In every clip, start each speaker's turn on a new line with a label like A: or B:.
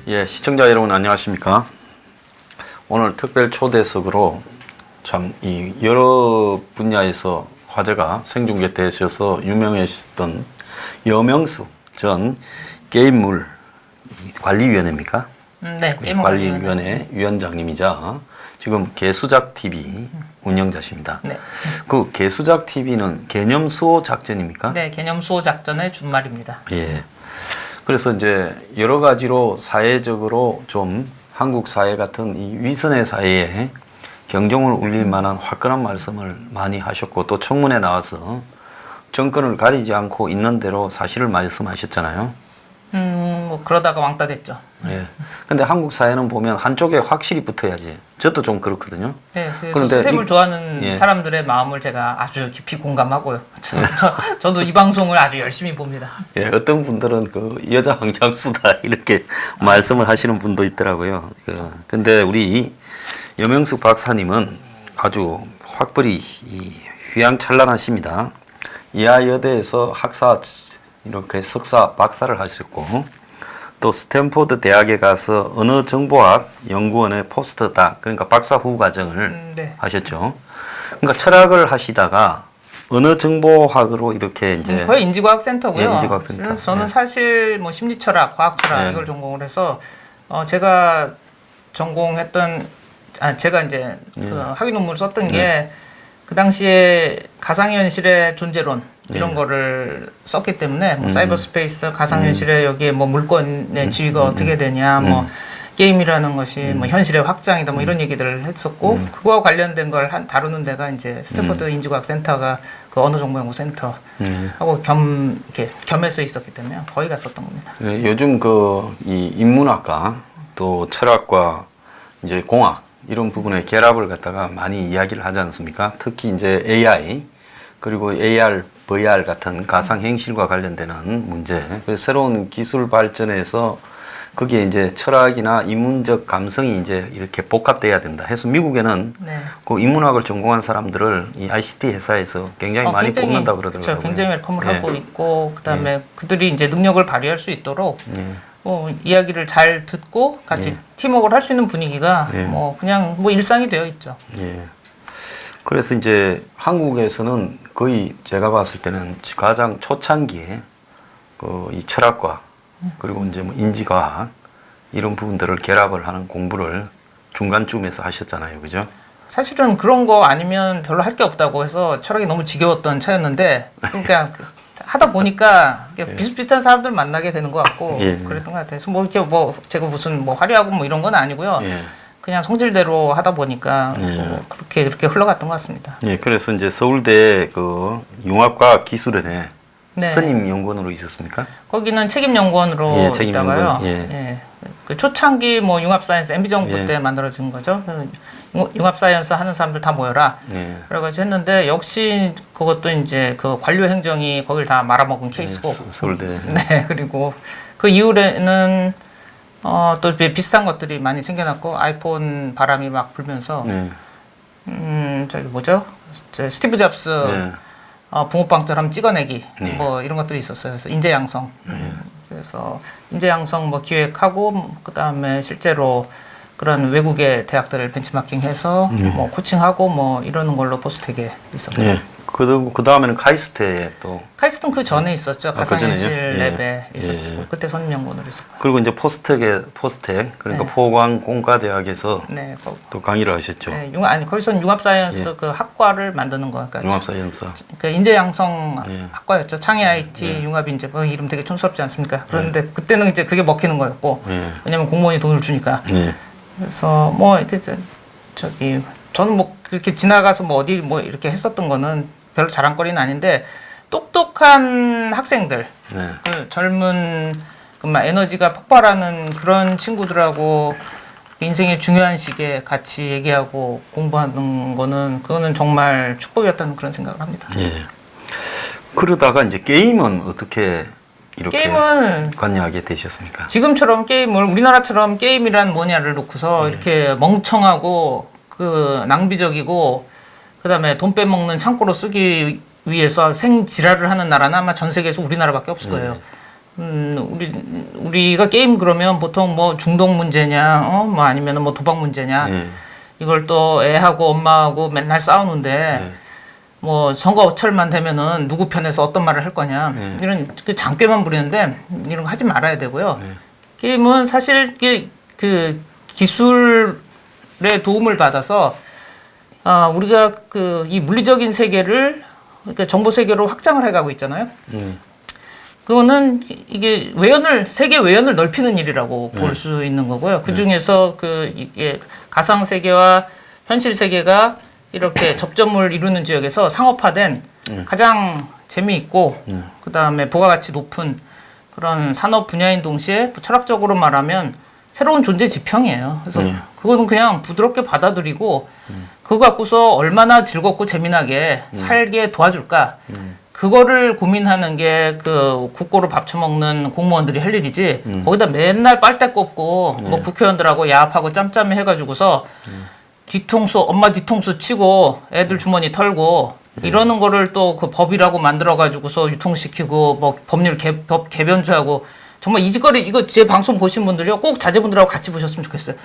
A: 예, 시청자 여러분 안녕하십니까? 오늘 특별 초대석으로 참 이 여러 분야에서 화제가 생중계되셔서 유명해졌던 여명수 전 게임물 관리위원회입니까?
B: 네,
A: 관리위원회 위원장님이자 지금 개수작 TV 운영자십니다.
B: 네.
A: 그 개수작 TV는 개념 수호 작전입니까?
B: 네, 개념 수호 작전의 준말입니다.
A: 예. 그래서 이제 여러 가지로 사회적으로 좀 한국 사회 같은 이 위선의 사회에 경종을 울릴 만한 화끈한 말씀을 많이 하셨고 또 청문회 나와서 정권을 가리지 않고 있는 대로 사실을 말씀하셨잖아요.
B: 뭐 그러다가 왕따 됐죠.
A: 예. 근데 한국 사회는 보면 한쪽에 확실히 붙어야지. 저도 좀 그렇거든요.
B: 네, 그래서
A: 그런데
B: 수세물 좋아하는
A: 예.
B: 사람들의 마음을 제가 아주 깊이 공감하고요. 저도 이 방송을 아주 열심히 봅니다.
A: 예, 어떤 분들은 그 여자 황장수다 이렇게 말씀을 하시는 분도 있더라고요. 근데 우리 여명숙 박사님은 아주 확벌이 휘황찬란하십니다. 이하여대에서 학사 이렇게 석사 박사를 하셨고 또 스탠포드 대학에 가서 언어정보학 연구원의 포스터닥 그러니까 박사 후 과정을
B: 네.
A: 하셨죠. 그러니까 철학을 하시다가 언어정보학으로 이렇게 이제
B: 거의 인지과학 센터고요.
A: 예, 인지과학 센터.
B: 저는
A: 예.
B: 사실 뭐 심리철학, 과학철학
A: 예.
B: 이걸 전공을 해서 제가 전공했던 제가 이제 그 학위 논문을 썼던 게 그 당시에 가상현실의 존재론 이런 거를 썼기 때문에 뭐 사이버 스페이스, 가상현실의 여기에 뭐 물건의 지위가 어떻게 되냐, 뭐 게임이라는 것이 뭐 현실의 확장이다, 뭐 이런 얘기들을 했었고 그거와 관련된 걸 다루는 데가 이제 스탠퍼드 인지과학 센터가 그 언어정보연구센터 하고 이렇게 겸해서 있었기 때문에 거기 갔었던 겁니다.
A: 네, 요즘 그 이 인문학과 또 철학과 이제 공학 이런 부분의 결합을 갖다가 많이 이야기를 하지 않습니까? 특히 이제 AI 그리고 AR, VR 같은 가상행실과 관련되는 문제. 그래서 새로운 기술 발전에서 거기에 이제 철학이나 인문적 감성이 이제 이렇게 복합돼야 된다 해서 미국에는
B: 네.
A: 그 인문학을 전공한 사람들을 이 ICT 회사에서 굉장히 많이 뽑는다 그러더라고요.
B: 그렇죠. 굉장히 웰컴을
A: 예.
B: 하고 있고 그다음에 그들이 이제 능력을 발휘할 수 있도록 이야기를 잘 듣고 같이 팀워크를 할 수 있는 분위기가 뭐 그냥 뭐 일상이 되어 있죠.
A: 예. 그래서 이제 한국에서는 거의 제가 봤을 때는 가장 초창기에 그 이 철학과 그리고 이제 뭐 인지과학 이런 부분들을 결합을 하는 공부를 중간쯤에서 하셨잖아요, 그죠?
B: 사실은 그런 거 아니면 별로 할 게 없다고 해서 철학이 너무 지겨웠던 차였는데 그러니까 하다 보니까 비슷비슷한 사람들 만나게 되는 것 같고 그랬던 것 같아요. 뭐 이렇게 뭐 제가 무슨 뭐 화려하고 뭐 이런 건 아니고요. 그냥 성질대로 하다 보니까 그렇게 흘러갔던 것 같습니다.
A: 예, 그래서 이제 서울대 그 융합과학 기술원에
B: 네.
A: 선임 연구원으로 있었습니까?
B: 거기는 책임연구원으로
A: 책임
B: 있다가요.
A: 연구원,
B: 예. 그 초창기 뭐 융합사이언스 MB 정부 때 만들어진 거죠. 융합사이언스 하는 사람들 다 모여라. 그래가지고 했는데 역시 그것도 이제 그 관료행정이 거길 다 말아먹은 케이스고.
A: 서울대.
B: 네. 그리고 그 이후에는 또 비슷한 것들이 많이 생겨났고 아이폰 바람이 막 불면서 저기 뭐죠? 스티브 잡스 붕어빵처럼 찍어내기 뭐 이런 것들이 있었어요. 그래서 인재 양성. 그래서 인재 양성 뭐 기획하고 그다음에 실제로 그런 외국의 대학들을 벤치마킹해서 뭐 코칭하고 뭐 이러는 걸로 포스텍에 있었고.
A: 그 다음에는 카이스트에 또
B: 카이스트는 그 전에 있었죠. 가상현실
A: 그전에요?
B: 랩에 있었고 그때 선임연구원으로 있었고.
A: 그리고 이제 포스텍 그러니까 포광공과대학에서 또 강의를 하셨죠.
B: 네, 거기서는 융합사이언스 그 학과를 만드는 거. 그러니까
A: 융합사이언스.
B: 그 인재양성 학과였죠. 창의 IT 융합인재. 이름 되게 촌스럽지 않습니까? 그런데 그때는 이제 그게 먹히는 거였고 왜냐면 공무원이 돈을 주니까. 그래서 뭐 이렇게 저기 저는 뭐 그렇게 지나가서 뭐 어디 뭐 이렇게 했었던 거는 별로 자랑거리는 아닌데 똑똑한 학생들, 그 젊은 막 에너지가 폭발하는 그런 친구들하고 인생의 중요한 시기에 같이 얘기하고 공부하는 거는 그거는 정말 축복이었다는 그런 생각을 합니다.
A: 그러다가 이제 게임은 어떻게 이렇게
B: 게임은
A: 관여하게 되셨습니까?
B: 지금처럼 게임을 우리나라처럼 게임이란 뭐냐를 놓고서 이렇게 멍청하고 그 낭비적이고 그다음에 돈 빼먹는 창고로 쓰기 위해서 생지랄을 하는 나라는 아마 전 세계에서 우리나라밖에 없을 거예요. 우리가 게임 그러면 보통 뭐 중독 문제냐, 뭐 아니면 뭐 도박 문제냐, 이걸 또 애하고 엄마하고 맨날 싸우는데 뭐 선거철만 되면은 누구 편에서 어떤 말을 할 거냐 이런 그 장꾀만 부리는데 이런 거 하지 말아야 되고요. 게임은 사실 그 기술의 도움을 받아서 우리가 그 이 물리적인 세계를 그러니까 정보 세계로 확장을 해가고 있잖아요. 그거는 이게 세계 외연을 넓히는 일이라고 볼 수 있는 거고요. 그 중에서 이게 가상 세계와 현실 세계가 이렇게 접점을 이루는 지역에서 상업화된 가장 재미있고 그 다음에 부가가치 높은 그런 산업 분야인 동시에 또 철학적으로 말하면 새로운 존재 지평이에요. 그래서 그거는 그냥 부드럽게 받아들이고 그거 갖고서 얼마나 즐겁고 재미나게 살게 도와줄까. 그거를 고민하는 게 그 국고로 밥 처먹는 공무원들이 할 일이지. 거기다 맨날 빨대 꼽고 뭐 국회의원들하고 야합하고 짬짬이 해가지고서 엄마 뒤통수 치고 애들 주머니 털고 이러는 거를 또 그 법이라고 만들어가지고서 유통시키고 뭐 법 개변주하고 정말 이 짓거리 이거 제 방송 보신 분들요 꼭 자제분들하고 같이 보셨으면 좋겠어요.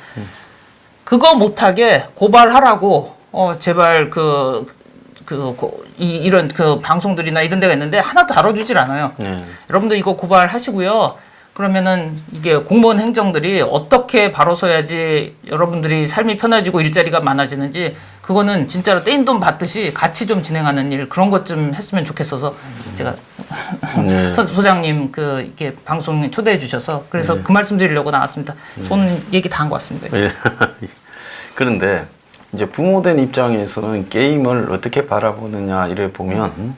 B: 그거 못하게 고발하라고 제발 이런 그 방송들이나 이런 데가 있는데 하나도 다뤄주질 않아요. 여러분들 이거 고발하시고요. 그러면은 이게 공무원 행정들이 어떻게 바로 서야지 여러분들이 삶이 편해지고 일자리가 많아지는지 그거는 진짜로 떼인 돈 받듯이 같이 좀 진행하는 일 그런 것 좀 했으면 좋겠어서 제가 소장님 이렇게 방송에 초대해 주셔서 그래서 그 말씀 드리려고 나왔습니다. 저는 얘기 다 한 것 같습니다.
A: 그런데 이제 부모된 입장에서는 게임을 어떻게 바라보느냐 이래 보면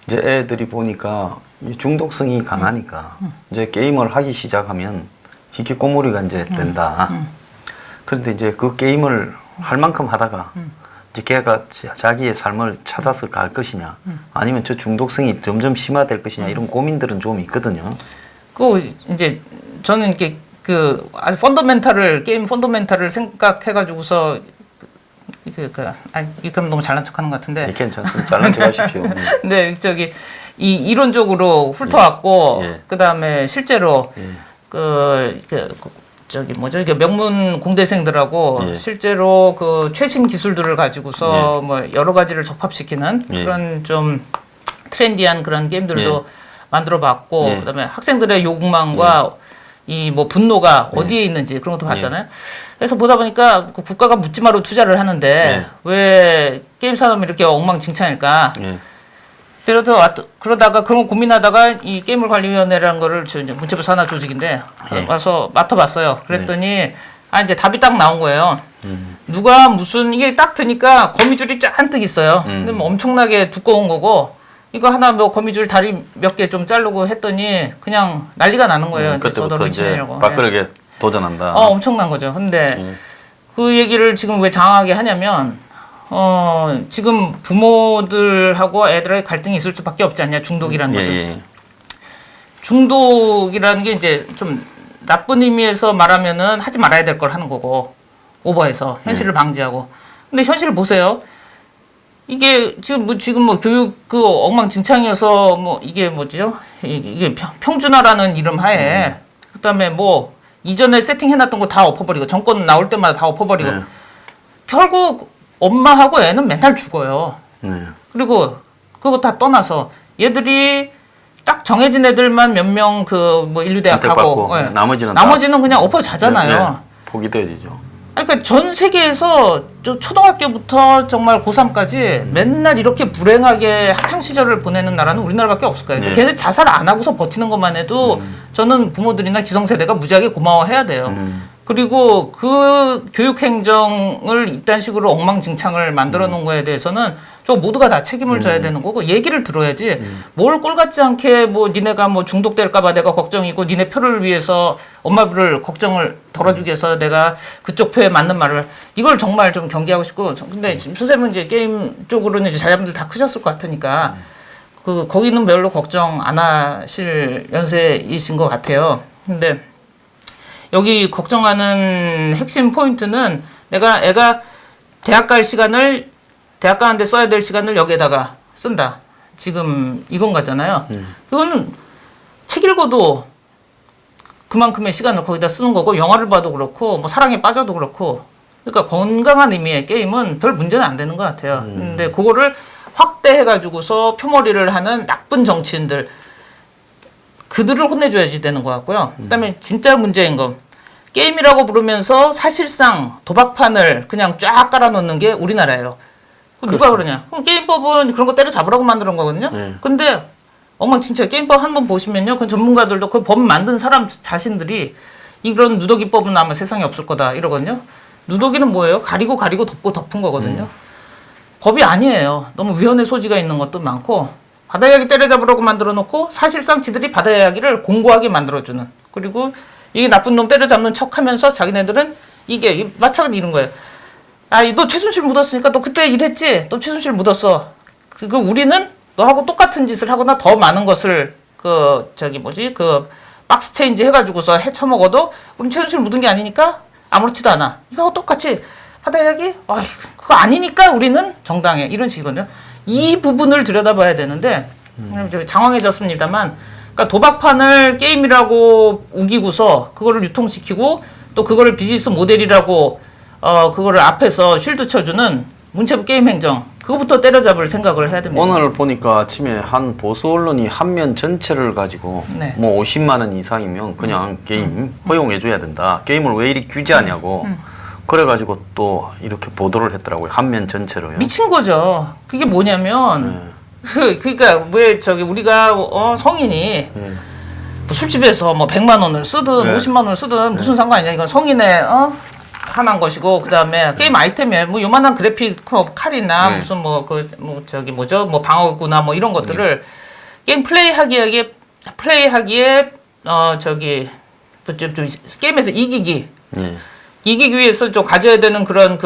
A: 이제 애들이 보니까 중독성이 강하니까 이제 게임을 하기 시작하면 희귀꼬물이가 이제 된다. 그런데 이제 그 게임을 할 만큼 하다가 이제 걔가 자기의 삶을 찾아서 갈 것이냐 아니면 저 중독성이 점점 심화될 것이냐 이런 고민들은 좀 있거든요.
B: 이제 저는 이렇게 아주 게임 펀더멘탈을 생각해가지고서 이건 너무 잘난 척하는 것 같은데.
A: 괜찮습니다. 잘난 척하십시오.
B: 네, 이론적으로 훑어왔고 그 다음에 실제로 이게 명문 공대생들하고 실제로 그 최신 기술들을 가지고서 뭐 여러 가지를 접합시키는 그런 좀 트렌디한 그런 게임들도 만들어봤고 그다음에 학생들의 욕망과 이 뭐 분노가 어디에 있는지 그런 것도 봤잖아요. 그래서 보다 보니까 국가가 묻지마로 투자를 하는데 왜 게임 산업이 이렇게 엉망진창일까? 그러다가 그런 거 고민하다가 이 게임을관리위원회라는 거를 문체부 산하 조직인데 와서 맡아봤어요. 그랬더니 이제 답이 딱 나온 거예요. 누가 무슨 이게 딱 드니까 거미줄이 잔뜩 있어요. 근데 뭐 엄청나게 두꺼운 거고 이거 하나 뭐 거미줄 다리 몇 개 좀 자르고 했더니 그냥 난리가 나는 거예요.
A: 그때부터 이제 밥그릇에 도전한다.
B: 엄청난 거죠. 근데 그 얘기를 지금 왜 장하게 하냐면 지금 부모들하고 애들의 갈등이 있을 수밖에 없지 않냐. 중독이라는 것도. 중독이라는 게 이제 좀 나쁜 의미에서 말하면은 하지 말아야 될 걸 하는 거고 오버해서 현실을 방지하고. 근데 현실을 보세요. 이게 지금 뭐 교육 엉망진창이어서 뭐 이게 뭐죠? 이게 평준화라는 이름 하에 그다음에 뭐 이전에 세팅해놨던 거 다 엎어버리고 정권 나올 때마다 다 엎어버리고 결국 엄마하고 애는 맨날 죽어요. 그리고 그거 다 떠나서 얘들이 딱 정해진 애들만 몇 명 뭐 인류대학 가고 나머지는 그냥 엎어 자잖아요.
A: 포기되죠.
B: 그러니까 전 세계에서 초등학교부터 정말 고3까지 맨날 이렇게 불행하게 학창 시절을 보내는 나라는 우리나라밖에 없을 거예요. 그러니까 걔네 자살 안 하고서 버티는 것만 해도 저는 부모들이나 기성세대가 무지하게 고마워해야 돼요. 그리고 그 교육 행정을 이딴 식으로 엉망진창을 만들어 놓은 거에 대해서는 저 모두가 다 책임을 져야 되는 거고 얘기를 들어야지 뭘 꼴 같지 않게 뭐 니네가 뭐 중독될까 봐 내가 걱정이고 니네 표를 위해서 엄마를 걱정을 덜어주기 위해서 내가 그쪽 표에 맞는 말을 이걸 정말 좀 경계하고 싶고 근데 지금 선생님은 이제 게임 쪽으로는 이제 자녀분들 다 크셨을 것 같으니까 거기는 별로 걱정 안 하실 연세이신 것 같아요. 근데 여기 걱정하는 핵심 포인트는 내가 애가 대학 가는데 써야 될 시간을 여기에다가 쓴다. 지금 이건 거잖아요. 그거는 책 읽어도 그만큼의 시간을 거기다 쓰는 거고 영화를 봐도 그렇고 뭐 사랑에 빠져도 그렇고 그러니까 건강한 의미의 게임은 별 문제는 안 되는 것 같아요. 근데 그거를 확대해가지고서 표머리를 하는 나쁜 정치인들 그들을 혼내줘야지 되는 것 같고요. 그다음에 진짜 문제인 건 게임이라고 부르면서 사실상 도박판을 그냥 쫙 깔아놓는 게 우리나라예요. 그럼 누가 그러냐? 그럼 게임법은 그런 거 때려잡으라고 만드는 거거든요. 근데 엉망진짜 게임법 한번 보시면요. 그 전문가들도 그 법 만든 사람 자신들이 이런 누더기법은 아마 세상에 없을 거다 이러거든요. 누더기는 뭐예요? 가리고 덮고 덮은 거거든요. 법이 아니에요. 너무 위헌의 소지가 있는 것도 많고 바다 이야기 때려잡으라고 만들어 놓고 사실상 지들이 바다 이야기를 공고하게 만들어주는 그리고 이게 나쁜 놈 때려잡는 척하면서 자기네들은 이게 마찬가지 이런 거예요. 아, 너 최순실 묻었으니까 너 그때 이랬지? 너 최순실 묻었어. 그리고 우리는 너하고 똑같은 짓을 하거나 더 많은 것을 그 박스 체인지 해가지고서 헤쳐먹어도 우린 최순실 묻은 게 아니니까 아무렇지도 않아. 이거하고 똑같이 바다 이야기? 아이, 그거 아니니까 우리는 정당해. 이런 식이거든요. 이 부분을 들여다봐야 되는데 장황해졌습니다만 그러니까 도박판을 게임이라고 우기고서 그거를 유통시키고 또 그거를 비즈니스 모델이라고 그거를 앞에서 쉴드 쳐주는 문체부 게임 행정 그거부터 때려잡을 생각을 해야 됩니다.
A: 오늘 보니까 아침에 한 보수 언론이 한 면 전체를 가지고
B: 네.
A: 뭐 50만 원 이상이면 그냥 게임 허용해줘야 된다. 게임을 왜 이리 규제하냐고. 그래가지고 또 이렇게 보도를 했더라고요. 한 면 전체로요.
B: 미친 거죠. 그게 뭐냐면 그러니까 왜 우리가 성인이 뭐 술집에서 뭐 100만 원을 쓰든 50만 원을 쓰든 무슨 상관이냐. 이건 성인의 하나인 것이고 그다음에 게임 아이템에 뭐 요만한 그래픽 칼이나 무슨 뭐 방어구나 뭐 이런 것들을 게임 플레이하기에 좀 게임에서 이기기 위해서 좀 가져야 되는 그런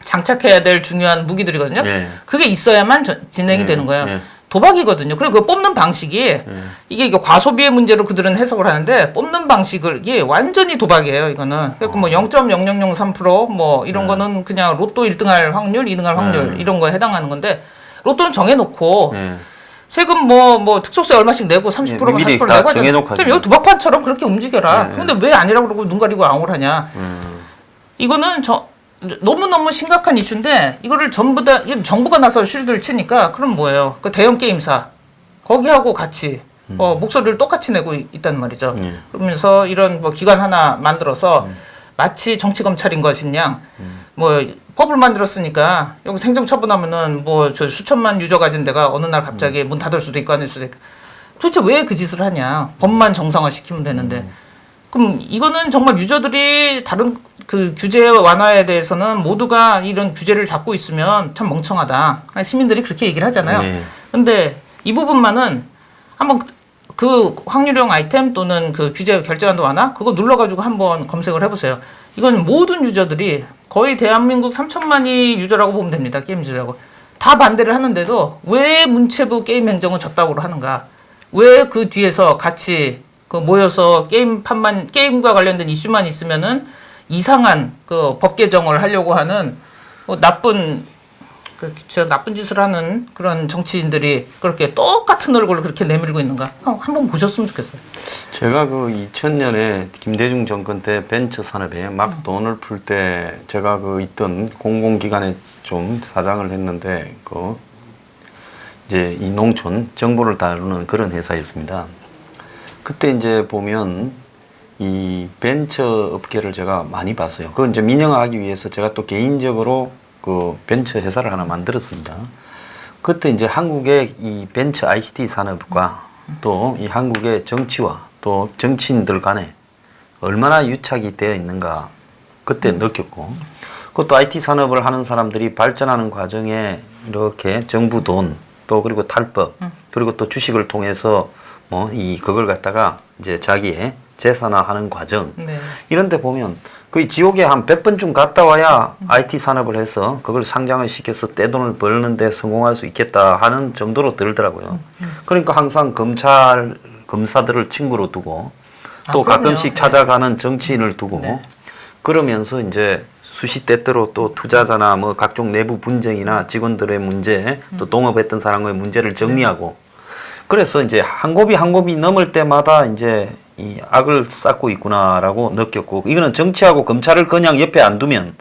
B: 장착해야 될 중요한 무기들이거든요. 그게 있어야만 진행이 되는 거예요. 도박이거든요. 그리고 그 뽑는 방식이 이게 과소비의 문제로 그들은 해석을 하는데 뽑는 방식이 완전히 도박이에요. 이거는 그러니까 뭐 0.0003% 뭐 이런 거는 그냥 로또 1등할 확률, 2등할 확률 이런 거에 해당하는 건데 로또는 정해놓고 세금 뭐 특수세 얼마씩 내고 30%만 40% 내고 하잖아요. 그럼 여기 도박판처럼 그렇게 움직여라. 그런데 왜 아니라고 그러고 눈 가리고 앙을 하냐. 이거는 너무너무 심각한 이슈인데 이거를 전부 다 정부가 나서 쉴드를 치니까 그럼 뭐예요? 그 대형 게임사 거기하고 같이 목소리를 똑같이 내고 있단 말이죠. 그러면서 이런 뭐 기관 하나 만들어서 마치 정치 검찰인 것이냐 뭐 법을 만들었으니까 여기 행정처분하면은 뭐 저 수천만 유저 가진 데가 어느 날 갑자기 문 닫을 수도 있고 아닐 수도 있고 도대체 왜 그 짓을 하냐? 법만 정상화 시키면 되는데 그럼 이거는 정말 유저들이 다른 그 규제 완화에 대해서는 모두가 이런 규제를 잡고 있으면 참 멍청하다. 시민들이 그렇게 얘기를 하잖아요. 근데 이 부분만은 한번 그 확률형 아이템 또는 그 규제 결제한도 완화 그거 눌러가지고 한번 검색을 해보세요. 이건 모든 유저들이 거의 대한민국 3천만이 유저라고 보면 됩니다. 게임 유저라고. 다 반대를 하는데도 왜 문체부 게임 행정은 졌다고 하는가? 왜 그 뒤에서 같이 모여서 게임과 관련된 이슈만 있으면은 이상한 그 법 개정을 하려고 하는 뭐 나쁜 짓을 하는 그런 정치인들이 그렇게 똑같은 얼굴을 그렇게 내밀고 있는가? 한번 보셨으면 좋겠어요.
A: 제가 그 2000년에 김대중 정권 때 벤처 산업에 막 돈을 풀 때 제가 그 있던 공공기관에 좀 사장을 했는데 이제 이 농촌 정보를 다루는 그런 회사였습니다. 그때 이제 보면 이 벤처 업계를 제가 많이 봤어요. 그건 이제 민영화하기 위해서 제가 또 개인적으로 그 벤처 회사를 하나 만들었습니다. 그때 이제 한국의 이 벤처 ICT 산업과 또 이 한국의 정치와 또 정치인들 간에 얼마나 유착이 되어 있는가 그때 느꼈고 그것도 IT 산업을 하는 사람들이 발전하는 과정에 이렇게 정부 돈 또 그리고 탈법 그리고 또 주식을 통해서 그걸 갖다가 이제 자기의 재산화하는 과정 이런 데 보면 거의 지옥에 한 100번쯤 갔다 와야 IT 산업을 해서 그걸 상장을 시켜서 떼돈을 벌는 데 성공할 수 있겠다 하는 정도로 들더라고요. 그러니까 항상 검사들을 친구로 두고 또 가끔씩 찾아가는 정치인을 두고 그러면서 이제 수시때때로 또 투자자나 뭐 각종 내부 분쟁이나 직원들의 문제 또 동업했던 사람의 문제를 정리하고 그래서 이제 한 곱이 넘을 때마다 이제 이 악을 쌓고 있구나라고 느꼈고, 이거는 정치하고 검찰을 그냥 옆에 안 두면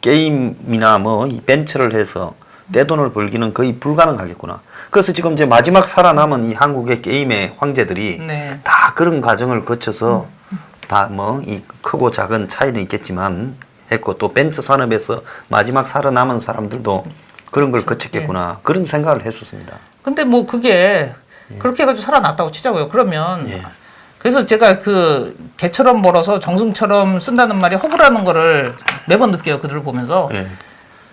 A: 게임이나 뭐 이 벤처를 해서 떼돈을 벌기는 거의 불가능하겠구나. 그래서 지금 이제 마지막 살아남은 이 한국의 게임의 황제들이
B: 네.
A: 다 그런 과정을 거쳐서 다 뭐 이 크고 작은 차이는 있겠지만 했고, 또 벤처 산업에서 마지막 살아남은 사람들도 그런 걸 거쳤겠구나. 그런 생각을 했었습니다.
B: 근데 뭐 그게 그렇게 해가지고 살아났다고 치자고요. 그러면
A: 예.
B: 그래서 제가 그 개처럼 벌어서 정승처럼 쓴다는 말이 허구라는 거를 매번 느껴요. 그들을 보면서.
A: 예.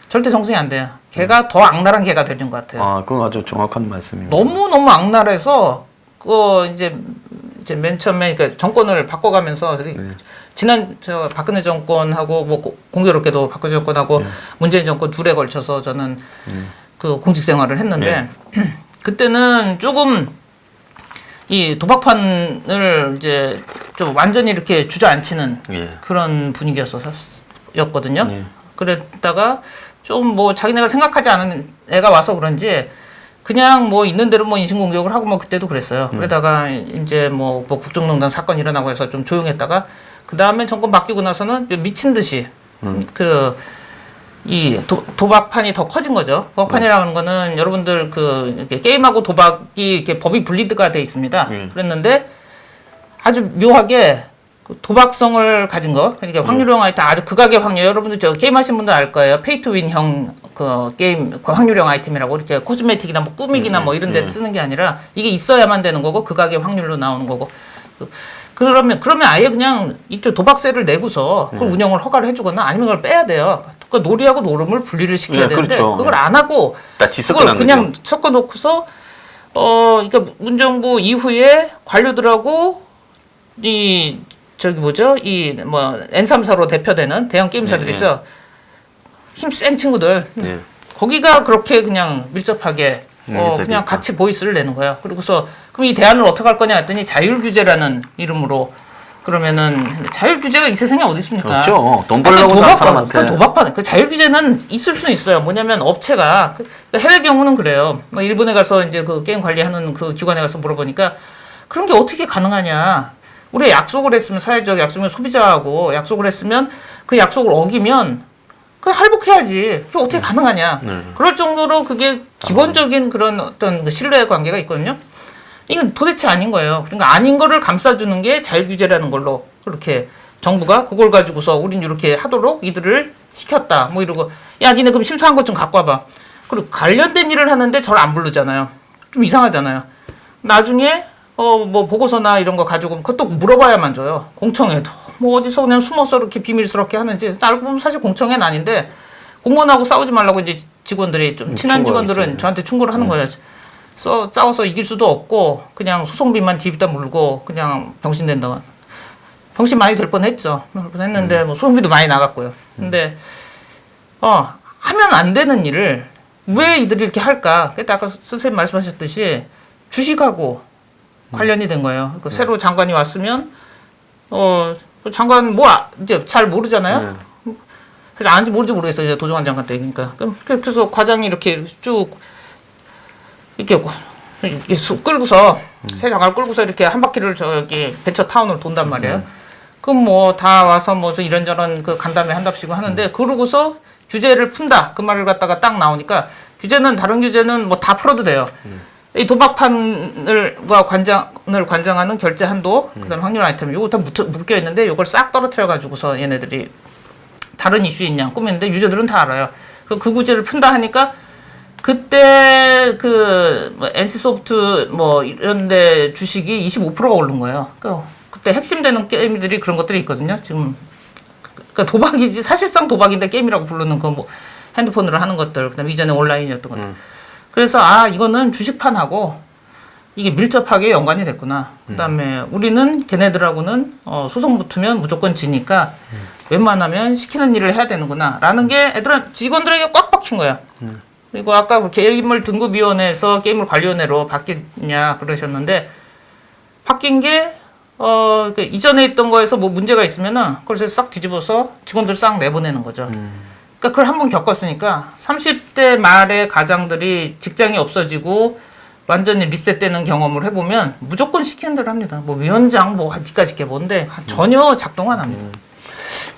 B: 절대 정승이 안 돼요. 걔가 더 악랄한 걔가 되는 것 같아요.
A: 아, 그건 아주 정확한 말씀입니다.
B: 너무 악랄해서 그 이제 맨 처음에 그러니까 정권을 바꿔가면서 지난 저 박근혜 정권하고 뭐 공교롭게도 박근혜 정권하고 문재인 정권 둘에 걸쳐서 저는 그 공직 생활을 했는데 그때는 조금 이 도박판을 이제 좀 완전히 이렇게 주저앉히는 그런 분위기였거든요. 그랬다가 좀 뭐 자기네가 생각하지 않은 애가 와서 그런지 그냥 뭐 있는 대로 뭐 인신공격을 하고 뭐 그때도 그랬어요. 그러다가 이제 뭐 국정농단 사건 일어나고 해서 좀 조용했다가 그 다음에 정권 바뀌고 나서는 미친 듯이 이 도박판이 더 커진 거죠. 도박판이라는 거는 여러분들 그 이렇게 게임하고 도박이 이렇게 법이 분리가 돼 있습니다. 그랬는데 아주 묘하게 그 도박성을 가진 거, 그러니까 확률형 아이템 아주 극악의 확률. 여러분들 저 게임 하신 분들 알 거예요. 페이투윈형 그 게임 그 확률형 아이템이라고 이렇게 코스메틱이나 뭐 꾸미기나 뭐 이런 데 쓰는 게 아니라 이게 있어야만 되는 거고 극악의 확률로 나오는 거고. 그러면 아예 그냥 이쪽 도박세를 내고서 그걸 운영을 허가를 해주거나 아니면 그걸 빼야 돼요. 그 놀이하고 노름을 분리를 시켜야 되는데
A: 그렇죠.
B: 그걸 안 하고 그걸 그냥 섞어놓고서 그러니까 문정부 이후에 관료들하고 이 저기 뭐죠? 이 뭐 N3사로 대표되는 대형 게임사들 있죠. 힘 센 친구들. 거기가 그렇게 그냥 밀접하게 그냥 같이 보이스를 내는 거예요. 그리고서 그럼 이 대안을 어떻게 할 거냐 했더니 자율규제라는 이름으로 그러면은 자율규제가 이 세상에 어디 있습니까?
A: 그렇죠. 돈 벌려고 하는 사람한테.
B: 도박판. 그 자율규제는 있을 수는 있어요. 뭐냐면 업체가 해외 경우는 그래요. 뭐 일본에 가서 이제 그 게임 관리하는 그 기관에 가서 물어보니까 그런 게 어떻게 가능하냐? 우리 약속을 했으면 사회적 약속을 소비자하고 약속을 했으면 그 약속을 어기면 그 할복해야지. 그게 어떻게 가능하냐? 그럴 정도로 그게 기본적인 그런 어떤 그 신뢰 관계가 있거든요. 이건 도대체 아닌 거예요. 그러니까 아닌 거를 감싸주는 게 자율규제라는 걸로 그렇게 정부가 그걸 가지고서 우린 이렇게 하도록 이들을 시켰다. 뭐 이러고 야 니네 그럼 심사한 것 좀 갖고 와봐. 그리고 관련된 일을 하는데 저를 안 부르잖아요. 좀 이상하잖아요. 나중에 뭐 보고서나 이런 거 가지고 그것도 물어봐야만 줘요. 공청회도 뭐 어디서 그냥 숨어서 이렇게 비밀스럽게 하는지 알고 보면 사실 공청회는 아닌데 공무원하고 싸우지 말라고 이제 직원들이 좀 친한 직원들은 저한테 충고를 하는 거예요. 싸워서 이길 수도 없고 그냥 소송비만 뒤집다 물고 그냥 병신 된다고. 병신 많이 될 뻔했죠. 했는데 뭐 소송비도 많이 나갔고요. 근데 하면 안 되는 일을 왜 이들이 이렇게 할까? 그때 아까 선생님 말씀하셨듯이 주식하고 관련이 된 거예요. 그 새로 장관이 왔으면 장관 뭐 이제 잘 모르잖아요. 그래서 아는지 모르는지 모르겠어요. 이제 도정환 장관 때 그러니까 그래서 과장이 이렇게 쭉 이렇게 끌고서 새 장관을 끌고서 이렇게 한 바퀴를 저기 벤처타운으로 돈단 말이에요. 그럼 뭐 다 와서 뭐 이런저런 그 간담회 한답시고 하는데 그러고서 규제를 푼다 그 말을 갖다가 딱 나오니까 규제는 다른 규제는 뭐 다 풀어도 돼요. 이 도박판을과 관장을 관장하는 결제 한도, 그다음 확률 아이템, 요거 다 묶여 있는데 요걸 싹 떨어뜨려 가지고서 얘네들이 다른 이슈 있냐 꾸미는데 유저들은 다 알아요. 그 규제를 푼다 하니까 그때 그 NC소프트 뭐 이런데 주식이 25%가 오른 거예요. 그때 핵심되는 게임들이 그런 것들이 있거든요. 지금 그러니까 도박이지 사실상 도박인데 게임이라고 부르는 그 뭐 핸드폰으로 하는 것들, 그다음 이전에 온라인이었던 것들. 그래서 이거는 주식판하고 이게 밀접하게 연관이 됐구나. 그다음에 우리는 걔네들하고는 소송 붙으면 무조건 지니까 웬만하면 시키는 일을 해야 되는구나 라는 게 직원들에게 꽉 박힌 거야. 그리고 아까 그 게임을 등급위원회에서 게임을 관리위원회로 바뀌냐 그러셨는데 바뀐 게 그 이전에 있던 거에서 뭐 문제가 있으면은 그걸 싹 뒤집어서 직원들 싹 내보내는 거죠. 그러니까 그걸 한번 겪었으니까 30대 말의 가장들이 직장이 없어지고 완전히 리셋되는 경험을 해보면 무조건 시키는 대로 합니다. 뭐 위원장 뭐 어디까지 게 뭔데 전혀 작동 안 합니다.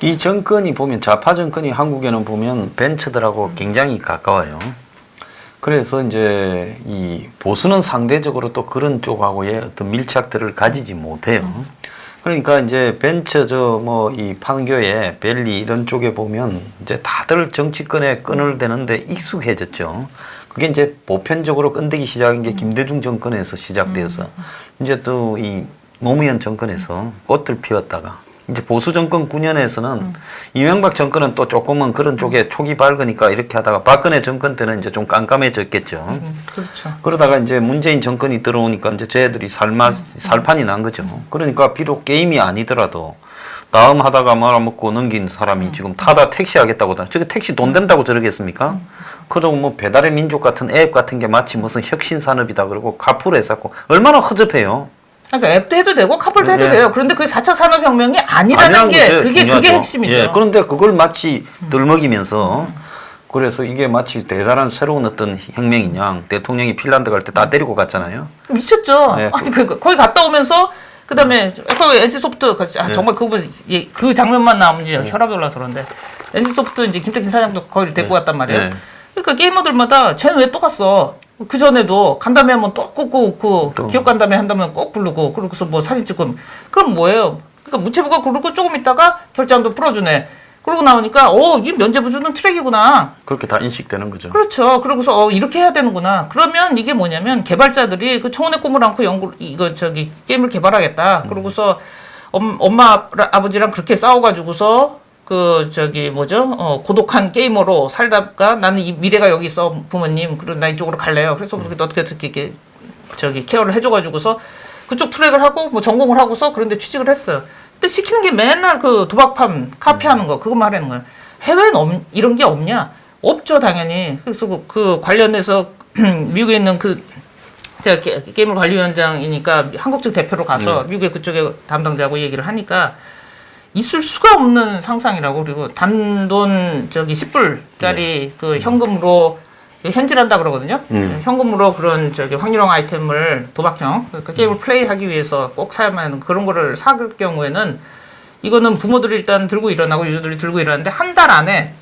A: 이 정권이 보면 좌파 정권이 한국에는 보면 벤처들하고 굉장히 가까워요. 그래서 이제 이 보수는 상대적으로 또 그런 쪽하고의 어떤 밀착들을 가지지 못해요. 그러니까 이제 벤처 뭐 이 판교에 벨리 이런 쪽에 보면 이제 다들 정치권에 끈을 대는데 익숙해졌죠. 그게 이제 보편적으로 끈대기 시작한 게 김대중 정권에서 시작되어서 이제 또 이 노무현 정권에서 꽃을 피웠다가 이제 보수 정권 9년에서는 이명박 정권은 또 조금은 그런 쪽에 촉이 밝으니까 이렇게 하다가 박근혜 정권 때는 이제 좀 깜깜해졌겠죠.
B: 그렇죠.
A: 그러다가 이제 문재인 정권이 들어오니까 이제 쟤들이 살판이 난 거죠. 그러니까 비록 게임이 아니더라도 다음 하다가 말아먹고 넘긴 사람이 지금 타다 택시 하겠다고 저게 택시 돈 된다고 저러겠습니까? 그러고 뭐 배달의 민족 같은 앱 같은 게 마치 무슨 혁신 산업이다 그러고 카풀 해서 얼마나 허접해요.
B: 그러니까 앱도 해도 되고 카풀도 해도
A: 네.
B: 돼요. 그런데 그게 4차 산업혁명이 아니라는 게 그게 핵심이죠.
A: 예, 그런데 그걸 마치 들먹이면서 그래서 이게 마치 대단한 새로운 어떤 혁명이냐. 대통령이 핀란드 갈 때 다 데리고 갔잖아요.
B: 미쳤죠.
A: 네.
B: 아니, 거기 갔다 오면서 그다음에 NC소프트 정말 그 장면만 나오면 이제 혈압이 올라서 그런데 NC소프트 이제 김택진 사장도 거기를 데리고 갔단 말이에요.
A: 네.
B: 그러니까 게이머들마다 쟤는 왜 또 갔어? 그 전에도 간담회 하면 또 꼭 기업 간담회 한다면 꼭 부르고 그러고서 뭐 사진 찍고 그럼 뭐예요? 그러니까 무채부가 그러고 조금 있다가 결제함도 풀어주네. 그러고 나오니까 이 면제부주는 트랙이구나.
A: 그렇게 다 인식되는 거죠.
B: 그렇죠. 그러고서 이렇게 해야 되는구나. 그러면 이게 뭐냐면 개발자들이 그 청원의 꿈을 안고 게임을 개발하겠다. 그러고서 엄마 아버지랑 그렇게 싸워가지고서 고독한 게이머로 살다가 나는 이 미래가 여기 있어 부모님. 그리고 나 이쪽으로 갈래요. 그래서 어떻게 이렇게 케어를 해줘가지고서 그쪽 트랙을 하고 뭐 전공을 하고서 그런데 취직을 했어요. 근데 시키는 게 맨날 그 도박판 카피하는 거 그것만 하는 거예요. 해외는 이런 게 없냐? 없죠 당연히. 그래서 그 관련해서 미국에 있는 제가 게임을 관리위원장이니까 한국 측 대표로 가서 미국의 그쪽에 담당자하고 얘기를 하니까 있을 수가 없는 상상이라고. 그리고 단돈 10불짜리 그 현금으로 현질한다 그러거든요. 현금으로 그런 확률형 아이템을 도박형 그러니까 게임을 플레이하기 위해서 꼭 사야만 하는 그런 거를 살 경우에는 이거는 부모들이 일단 들고 일어나고 유저들이 들고 일어나는데 한 달 안에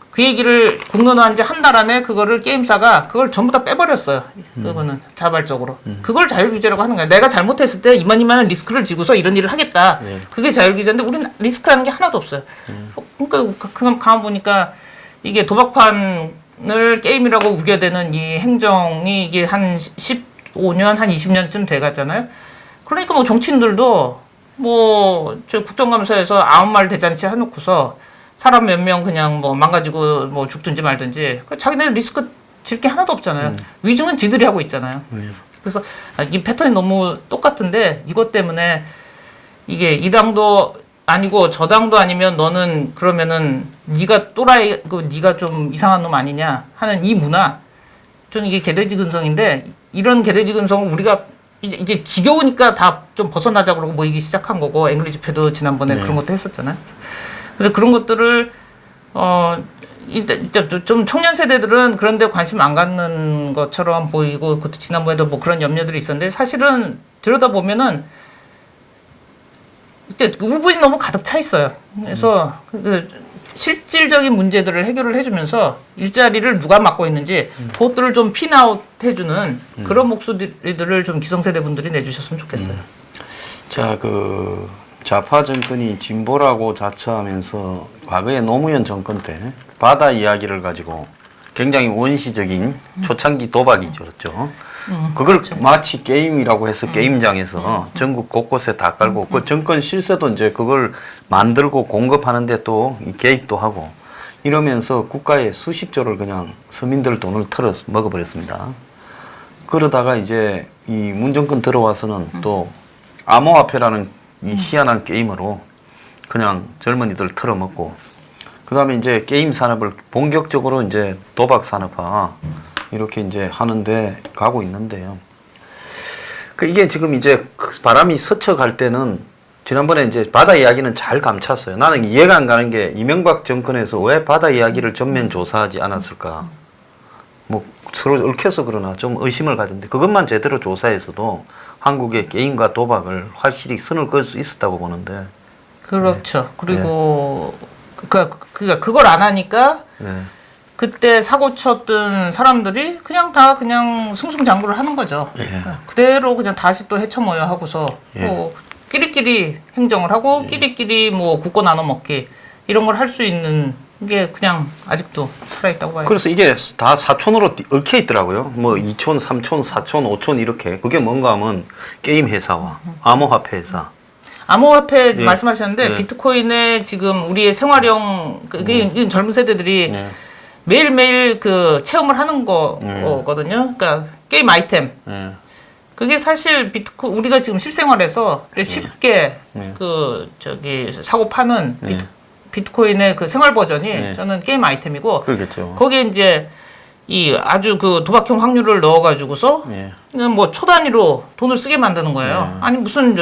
B: 그 얘기를 공론화한 지 한 달 안에 그거를 게임사가 그걸 전부 다 빼버렸어요. 그거는 자발적으로. 그걸 자율규제라고 하는 거야. 내가 잘못했을 때 이만한 리스크를 지고서 이런 일을 하겠다. 그게 자율규제인데 우리는 리스크라는 게 하나도 없어요. 그러니까 그냥 가만 보니까 이게 도박판을 게임이라고 우겨대는 이 행정이 이게 한 15년, 한 20년쯤 돼갔잖아요. 그러니까 뭐 정치인들도 저 국정감사에서 아무 말 대잔치 해놓고서 사람 몇 명 그냥 뭐 망가지고 뭐 죽든지 말든지 자기네 리스크 질 게 하나도 없잖아요. 위증은 지들이 하고 있잖아요. 그래서 이 패턴이 너무 똑같은데 이것 때문에 이게 이 당도 아니고 저 당도 아니면 너는 그러면은 네가 또라이고 네가 좀 이상한 놈 아니냐 하는 이 문화. 저는 이게 개돼지 근성인데 이런 개돼지 근성을 우리가 이제 지겨우니까 다 좀 벗어나자 그러고 모이기 시작한 거고 앵그리 집회도 지난번에 그런 것도 했었잖아요. 그래서 그런 것들을 좀 청년 세대들은 그런데 관심 안 갖는 것처럼 보이고 그것도 지난번에도 뭐 그런 염려들이 있었는데 사실은 들여다보면은 이때 울분이 너무 가득 차 있어요. 그래서 실질적인 문제들을 해결을 해주면서 일자리를 누가 맡고 있는지 그것들을 좀 핀아웃 해주는 그런 목소리들을 좀 기성세대 분들이 내주셨으면 좋겠어요.
A: 자, 좌파 정권이 진보라고 자처하면서 과거에 노무현 정권 때 바다 이야기를 가지고 굉장히 원시적인 초창기 도박이었죠. 그걸
B: 그렇죠.
A: 마치 게임이라고 해서 게임장에서 전국 곳곳에 다 깔고 그 정권 실세도 이제 그걸 만들고 공급하는데 또 개입도 하고 이러면서 국가에 수십조를 그냥 서민들 돈을 털어 먹어버렸습니다. 그러다가 이제 이 문정권 들어와서는 또 암호화폐라는 이 희한한 게임으로 그냥 젊은이들 털어먹고 그 다음에 이제 게임 산업을 본격적으로 이제 도박 산업화 이렇게 이제 하는데 가고 있는데요. 이게 지금 이제 바람이 스쳐갈 때는 지난번에 이제 바다 이야기는 잘 감췄어요. 나는 이해가 안 가는 게 이명박 정권에서 왜 바다 이야기를 전면 조사하지 않았을까. 뭐 서로 얽혀서 그러나 좀 의심을 가졌는데 그것만 제대로 조사해서도 한국의 게임과 도박을 확실히 선을 그을 수 있었다고 보는데.
B: 그렇죠. 그리고 그걸 안 하니까
A: 네.
B: 그때 사고 쳤던 사람들이 그냥 다 그냥 승승장구를 하는 거죠.
A: 예.
B: 그대로 그냥 다시 또 헤쳐모여 하고서
A: 예.
B: 뭐 끼리끼리 행정을 하고 끼리끼리 뭐 국고 나눠 먹기 이런 걸 할 수 있는 게 그냥 아직도 살아있다고 봐요.
A: 그래서 이게 다 사촌으로 얽혀 있더라고요. 뭐 2촌, 3촌, 4촌, 5촌 이렇게. 그게 뭔가 하면 게임 회사와 암호화폐 회사.
B: 암호화폐
A: 예.
B: 말씀하셨는데
A: 예.
B: 비트코인에 지금 우리의 생활형 그게 이건 젊은 세대들이
A: 예.
B: 매일매일 그 체험을 하는 거거든요. 그러니까 게임 아이템.
A: 예.
B: 그게 사실 우리가 지금 실생활에서 쉽게
A: 네.
B: 그 저기 사고 파는
A: 네.
B: 비트코인의 그 생활 버전이
A: 네.
B: 저는 게임 아이템이고
A: 그렇겠죠.
B: 거기에 이제 이 아주 그 도박형 확률을 넣어가지고서
A: 예.
B: 그냥 뭐 초 단위로 돈을 쓰게 만드는 거예요.
A: 네.
B: 아니 무슨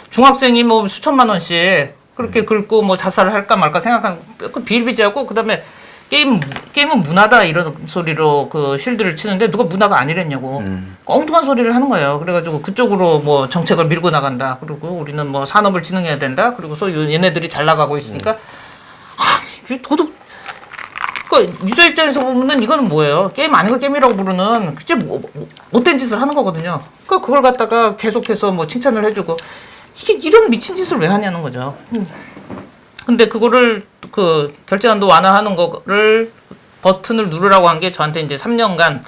B: 중학생이 뭐 수천만 원씩 그렇게 긁고 뭐 자살을 할까 말까 생각한 그 비일비재하고 그다음에 게임은 문화다 이런 소리로 그 실드를 치는데 누가 문화가 아니랬냐고 엉뚱한 소리를 하는 거예요. 그래가지고 그쪽으로 뭐 정책을 밀고 나간다. 그리고 우리는 뭐 산업을 진흥해야 된다. 그리고 얘네들이 잘 나가고 있으니까 이게 도둑. 그 유저 입장에서 보면은 이거는 뭐예요? 게임 아닌 거 게임이라고 부르는 그게 못된 짓을 하는 거거든요. 그걸 갖다가 계속해서 뭐 칭찬을 해주고 이게 이런 미친 짓을 왜 하냐는 거죠. 근데 그거를 그 결제한도 완화하는 거를 버튼을 누르라고 한 게 저한테 이제 3년간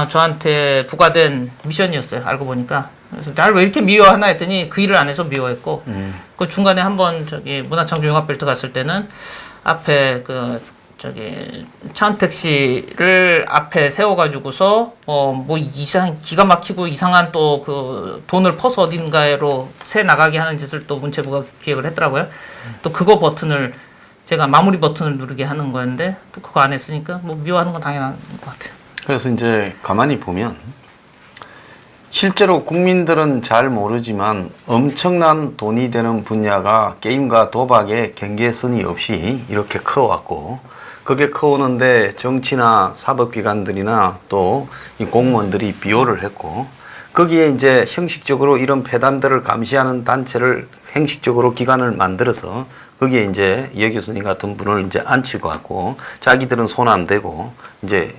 B: 저한테 부과된 미션이었어요. 알고 보니까. 그래서 날 왜 이렇게 미워하나 했더니 그 일을 안 해서 미워했고 그 중간에 한번 저기 문화창조 융합벨트 갔을 때는 앞에 그 저기 차은택씨를 앞에 세워가지고서 뭐 기가 막히고 이상한 또 그 돈을 퍼서 어딘가로 새 나가게 하는 짓을 또 문체부가 기획을 했더라고요. 또 그거 버튼을 제가 마무리 버튼을 누르게 하는 거였는데 또 그거 안 했으니까 뭐 미워하는 건 당연한 것 같아요.
A: 그래서 이제 가만히 보면 실제로 국민들은 잘 모르지만 엄청난 돈이 되는 분야가 게임과 도박의 경계선이 없이 이렇게 커왔고 그게 커오는데 정치나 사법기관들이나 또 이 공무원들이 비호를 했고 거기에 이제 형식적으로 이런 폐단들을 감시하는 단체를 형식적으로 기관을 만들어서 거기에 이제 여 교수님 같은 분을 이제 앉히고 왔고 자기들은 손 안 대고 이제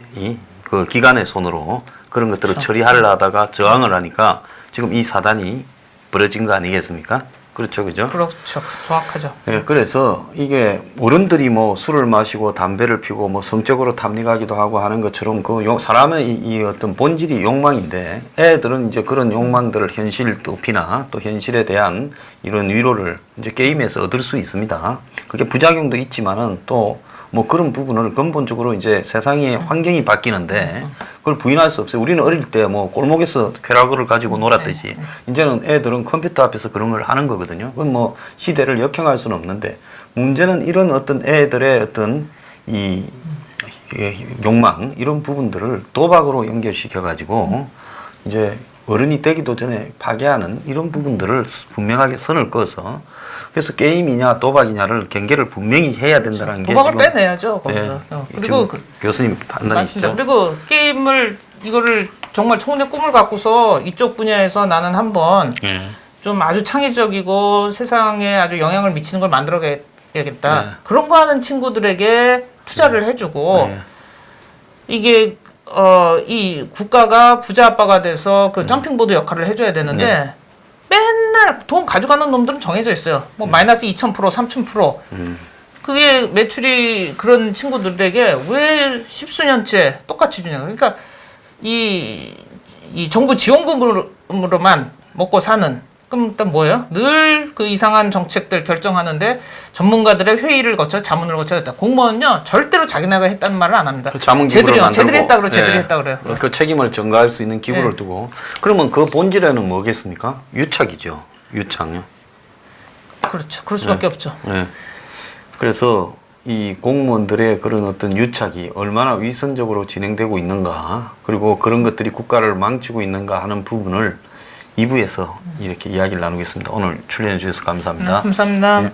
A: 그 기관의 손으로 그런 것들을
B: 그렇죠.
A: 처리하려 하다가 저항을 하니까 지금 이 사단이 벌어진 거 아니겠습니까? 그렇죠, 그죠?
B: 그렇죠, 정확하죠.
A: 예, 그래서 이게 어른들이 뭐 술을 마시고 담배를 피고 뭐 성적으로 탐닉하기도 하고 하는 것처럼 그 사람의 이 어떤 본질이 욕망인데 애들은 이제 그런 욕망들을 현실 도피나 또 현실에 대한 이런 위로를 이제 게임에서 얻을 수 있습니다. 그게 부작용도 있지만은 또 뭐 그런 부분을 근본적으로 이제 세상의 환경이 바뀌는데 그걸 부인할 수 없어요. 우리는 어릴 때 뭐 골목에서 쾌락을 가지고 놀았듯이 이제는 애들은 컴퓨터 앞에서 그런 걸 하는 거거든요. 그건 뭐 시대를 역행할 수는 없는데 문제는 이런 어떤 애들의 어떤 이 욕망 이런 부분들을 도박으로 연결시켜 가지고 이제 어른이 되기도 전에 파괴하는 이런 부분들을 분명하게 선을 그어서 그래서 게임이냐 도박이냐를 경계를 분명히 해야 된다는 게
B: 도박을
A: 지금
B: 빼내야죠 거기서. 그리고
A: 교수님 판단이시죠?
B: 맞습니다. 그리고 게임을 이거를 정말 청운의 꿈을 갖고서 이쪽 분야에서 나는 한번 좀 아주 창의적이고 세상에 아주 영향을 미치는 걸 만들어야겠다.
A: 네.
B: 그런 거 하는 친구들에게 투자를 해주고 이게 이 국가가 부자 아빠가 돼서 그 점핑보드 역할을 해줘야 되는데 맨날 돈 가져가는 놈들은 정해져 있어요. 뭐 마이너스 2000%, 3000%. 그게 매출이 그런 친구들에게 왜 십수년째 똑같이 주냐. 그러니까 이 정부 지원금으로만 먹고 사는. 그럼 일단 뭐예요? 늘 그 이상한 정책들 결정하는데 전문가들의 회의를 거쳐 자문을 거쳐야 했다. 공무원은요 절대로 자기네가 했다는 말을 안 합니다. 쟤들이 했다 그래, 쟤들이 했다 그래요.
A: 그 책임을 전가할 수 있는 기구를 두고 그러면 그 본질에는 뭐겠습니까? 유착이죠. 유착요.
B: 그렇죠. 그럴 수밖에 없죠.
A: 네. 그래서 이 공무원들의 그런 어떤 유착이 얼마나 위선적으로 진행되고 있는가 그리고 그런 것들이 국가를 망치고 있는가 하는 부분을 2부에서 이렇게 이야기를 나누겠습니다. 오늘 출연해 주셔서 감사합니다.
B: 감사합니다.
A: 예.